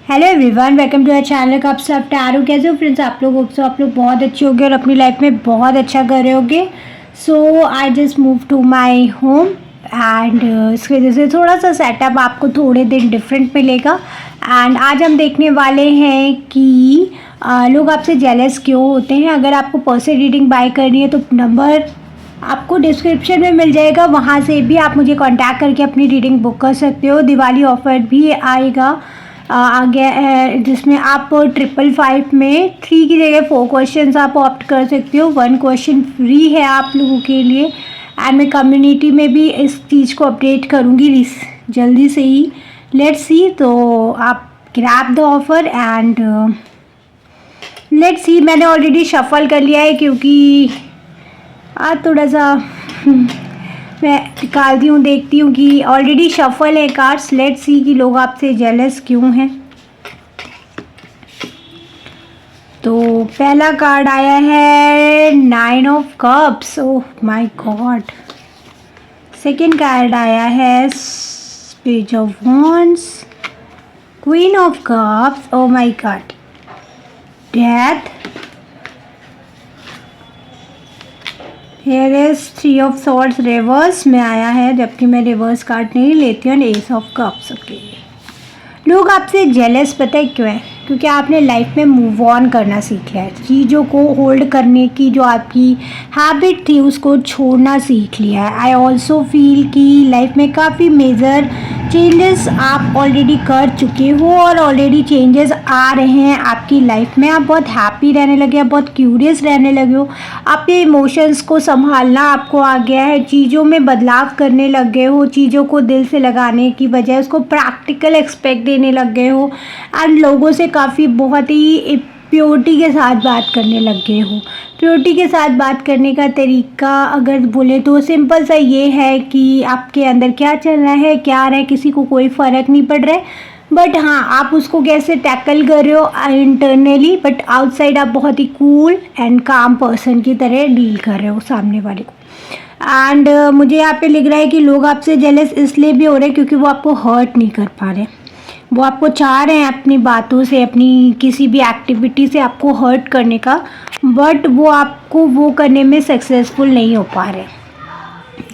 Hello everyone, welcome to our channel. कब सब tarot कैसे हो फ्रेंड्स? आप लोग आप लोग बहुत अच्छे होगे और अपनी लाइफ में बहुत अच्छा कर रहे होगे। So I just move to my home and इसकी वजह से थोड़ा सा सेटअप आपको थोड़े दिन डिफरेंट मिलेगा। एंड आज हम देखने वाले हैं कि लोग आपसे जेलस क्यों होते हैं। अगर आपको पर्सनल रीडिंग बाय करनी है तो नंबर आपको डिस्क्रिप्शन में मिल जाएगा, वहाँ से भी आप मुझे कांटेक्ट करके अपनी रीडिंग बुक कर सकते हो। दिवाली ऑफर भी आएगा आ गया है, जिसमें आप 555 में 3 की जगह 4 क्वेश्चन आप ऑप्ट कर सकते हो। 1 क्वेश्चन फ्री है आप लोगों के लिए। एंड मैं कम्युनिटी में भी इस चीज़ को अपडेट करूँगी जल्दी से ही। लेट्स सी, तो आप grab the offer and let's see. मैंने ऑलरेडी शफल कर लिया है क्योंकि आज थोड़ा सा मैं निकालती हूँ, देखती हूँ कि ऑलरेडी शफल है कार्ड्स। लेट्स सी कि लोग आपसे जेलस क्यों हैं। तो पहला कार्ड आया है 9 of cups, oh my God. Second card आया है page of wands, queen of cups, oh my God, death. Here is 3 of swords reverse में आया है, जबकि मैं रिवर्स कार्ड नहीं लेती हूँ। S of cups. ओके, लोग आपसे जेलस पता है क्यों है? क्योंकि आपने लाइफ में मूव ऑन करना सीख लिया है। चीज़ों को होल्ड करने की जो आपकी हैबिट थी उसको छोड़ना सीख लिया है। आई ऑल्सो फील कि लाइफ में काफ़ी मेजर चेंजेस आप ऑलरेडी कर चुके हो और ऑलरेडी चेंजेस आ रहे हैं आपकी लाइफ में। आप बहुत हैप्पी रहने लगे, आप बहुत क्यूरियस रहने लगे हो। आपके इमोशंस को संभालना आपको आ गया है। चीज़ों में बदलाव करने लग गए हो। चीज़ों को दिल से लगाने की बजाय उसको प्रैक्टिकल एक्सपेक्ट देने लग गए हो। एंड लोगों से काफ़ी बहुत ही प्योरिटी के साथ बात करने लग गए हो। प्योरिटी के साथ बात करने का तरीका अगर बोले तो सिंपल सा ये है कि आपके अंदर क्या चल रहा है, क्या आ रहा है, किसी को कोई फ़र्क नहीं पड़ रहा है। बट हाँ, आप उसको कैसे टैकल कर रहे हो इंटरनली, बट आउटसाइड आप बहुत ही कूल एंड काम पर्सन की तरह डील कर रहे हो सामने वाले को। एंड मुझे यहाँ पे लिख रहा है कि लोग आपसे जेलस इसलिए भी हो रहे हैं क्योंकि वो आपको हर्ट नहीं कर पा रहे। वो आपको चाह रहे हैं अपनी बातों से, अपनी किसी भी एक्टिविटी से आपको हर्ट करने का, बट वो आपको वो करने में सक्सेसफुल नहीं हो पा रहे।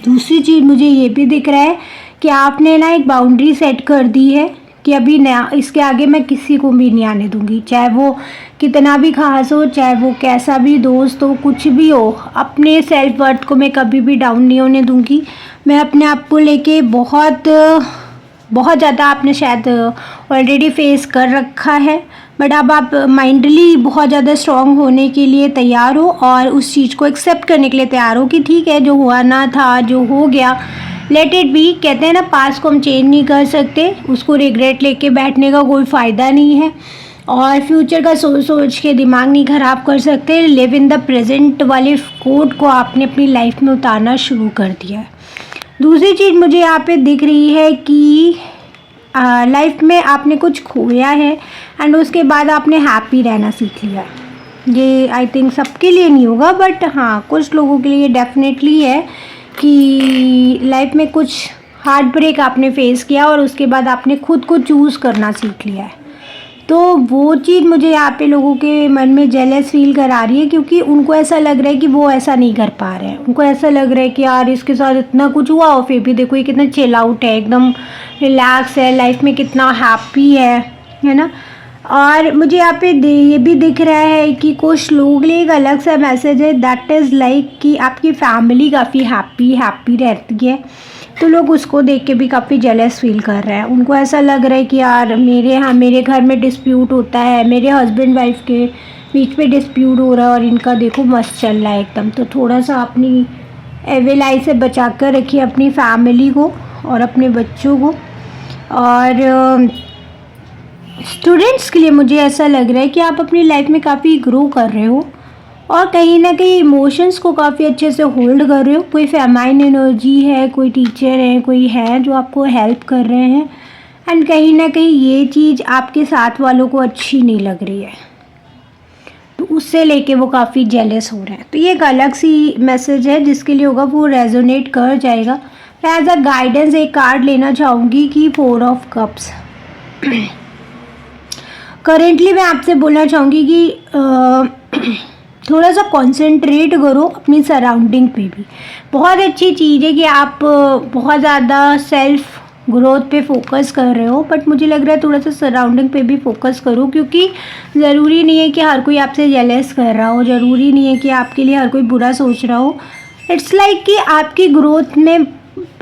दूसरी चीज़ मुझे ये भी दिख रहा है कि आपने ना एक बाउंड्री सेट कर दी है कि अभी नया इसके आगे मैं किसी को भी नहीं आने दूंगी, चाहे वो कितना भी खास हो, चाहे वो कैसा भी दोस्त हो, कुछ भी हो। अपने सेल्फ वर्थ को मैं कभी भी डाउन नहीं होने दूंगी। मैं अपने आप को लेके बहुत ज़्यादा आपने शायद ऑलरेडी फेस कर रखा है, बट अब आप माइंडली बहुत ज़्यादा स्ट्रॉन्ग होने के लिए तैयार हो और उस चीज़ को एक्सेप्ट करने के लिए तैयार हो कि ठीक है, जो हुआ ना था, जो हो गया, लेट इट बी। कहते हैं ना, पास्ट को हम चेंज नहीं कर सकते, उसको रिग्रेट लेके बैठने का कोई फ़ायदा नहीं है और फ्यूचर का सोच सोच के दिमाग नहीं ख़राब कर सकते। लिव इन द प्रेजेंट वाले कोड को आपने अपनी लाइफ में उतारना शुरू कर दिया है। दूसरी चीज़ मुझे यहाँ पे दिख रही है कि लाइफ में आपने कुछ खोया है एंड उसके बाद आपने हैप्पी रहना सीख लिया। ये आई थिंक सबके लिए नहीं होगा, बट हाँ, कुछ लोगों के लिए डेफिनेटली है कि लाइफ में कुछ हार्ट ब्रेक आपने फेस किया और उसके बाद आपने खुद को चूज़ करना सीख लिया है। तो वो चीज़ मुझे यहाँ पे लोगों के मन में जेलस फील करा रही है क्योंकि उनको ऐसा लग रहा है कि वो ऐसा नहीं कर पा रहे हैं। उनको ऐसा लग रहा है कि यार इसके साथ इतना कुछ हुआ और फिर भी देखो ये कितना चिल आउट है, एकदम रिलैक्स है, लाइफ में कितना हैप्पी है ना। और मुझे यहाँ पे ये भी दिख रहा है कि कुछ लोगों के लिए एक अलग सा मैसेज है, दैट इज़ लाइक कि आपकी फैमिली काफ़ी हैप्पी रहती है। तो लोग उसको देख के भी काफ़ी जेलस फील कर रहे हैं। उनको ऐसा लग रहा है कि यार मेरे घर में डिस्प्यूट होता है, मेरे हस्बैंड वाइफ के बीच में डिस्प्यूट हो रहा है और इनका देखो मस्त चल रहा है एकदम। तो थोड़ा सा अपनी एविल आई से बचा कर रखिए अपनी फैमिली को और अपने बच्चों को। और स्टूडेंट्स के लिए मुझे ऐसा लग रहा है कि आप अपनी लाइफ में काफ़ी ग्रो कर रहे हो और कहीं ना कहीं इमोशंस को काफ़ी अच्छे से होल्ड कर रहे हो। कोई फेमाइन एनर्जी है, कोई टीचर है, कोई है जो आपको हेल्प कर रहे हैं एंड कहीं ना कहीं ये चीज़ आपके साथ वालों को अच्छी नहीं लग रही है, तो उससे लेके वो काफ़ी जेलस हो रहे हैं। तो ये एक अलग सी मैसेज है, जिसके लिए होगा वो रेजोनेट कर जाएगा। मैं एज अ गाइडेंस एक कार्ड लेना चाहूँगी कि 4 ऑफ कप्स। करेंटली मैं आपसे बोलना चाहूँगी कि थोड़ा सा कंसंट्रेट करो अपनी सराउंडिंग पे भी। बहुत अच्छी चीज़ है कि आप बहुत ज़्यादा सेल्फ ग्रोथ पे फोकस कर रहे हो, बट मुझे लग रहा है थोड़ा सा सराउंडिंग पे भी फोकस करो, क्योंकि ज़रूरी नहीं है कि हर कोई आपसे जेलस कर रहा हो, ज़रूरी नहीं है कि आपके लिए हर कोई बुरा सोच रहा हो। इट्स लाइक कि आपकी ग्रोथ में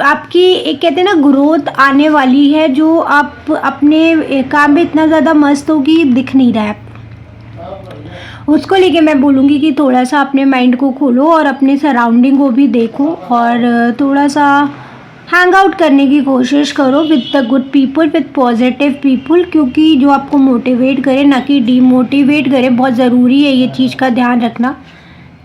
आपकी एक कहते हैं ना ग्रोथ आने वाली है, जो आप अपने काम में इतना ज़्यादा मस्त हो कि दिख नहीं रहा है। उसको लेके मैं बोलूँगी कि थोड़ा सा अपने माइंड को खोलो और अपने सराउंडिंग को भी देखो, और थोड़ा सा हैंग आउट करने की कोशिश करो with the good people, with positive people, क्योंकि जो आपको मोटिवेट करे ना कि डीमोटिवेट करे। बहुत ज़रूरी है ये चीज़ का ध्यान रखना।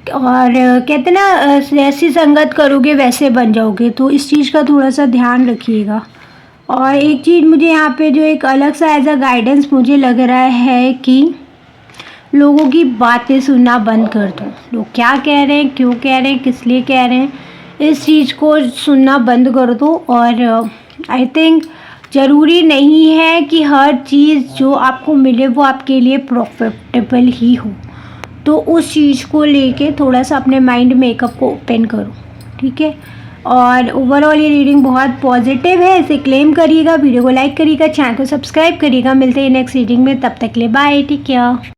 और कहते ना जैसी संगत करोगे वैसे बन जाओगे, तो इस चीज़ का थोड़ा सा ध्यान रखिएगा। और एक चीज़ मुझे यहाँ पे जो एक अलग सा एज अ गाइडेंस मुझे लग रहा है कि लोगों की बातें सुनना बंद कर दो। लोग क्या कह रहे हैं, क्यों कह रहे हैं, किस लिए कह रहे हैं, इस चीज़ को सुनना बंद कर दो। और आई थिंक ज़रूरी नहीं है कि हर चीज़ जो आपको मिले वो आपके लिए प्रॉफिटेबल ही हो। तो उस चीज़ को लेके थोड़ा सा अपने माइंड मेकअप को ओपन करो, ठीक है। और ओवरऑल ये रीडिंग बहुत पॉजिटिव है, इसे क्लेम करिएगा, वीडियो को लाइक करिएगा, चैनल को सब्सक्राइब करिएगा। मिलते हैं नेक्स्ट रीडिंग में, तब तक के लिए बाय, टेक केयर।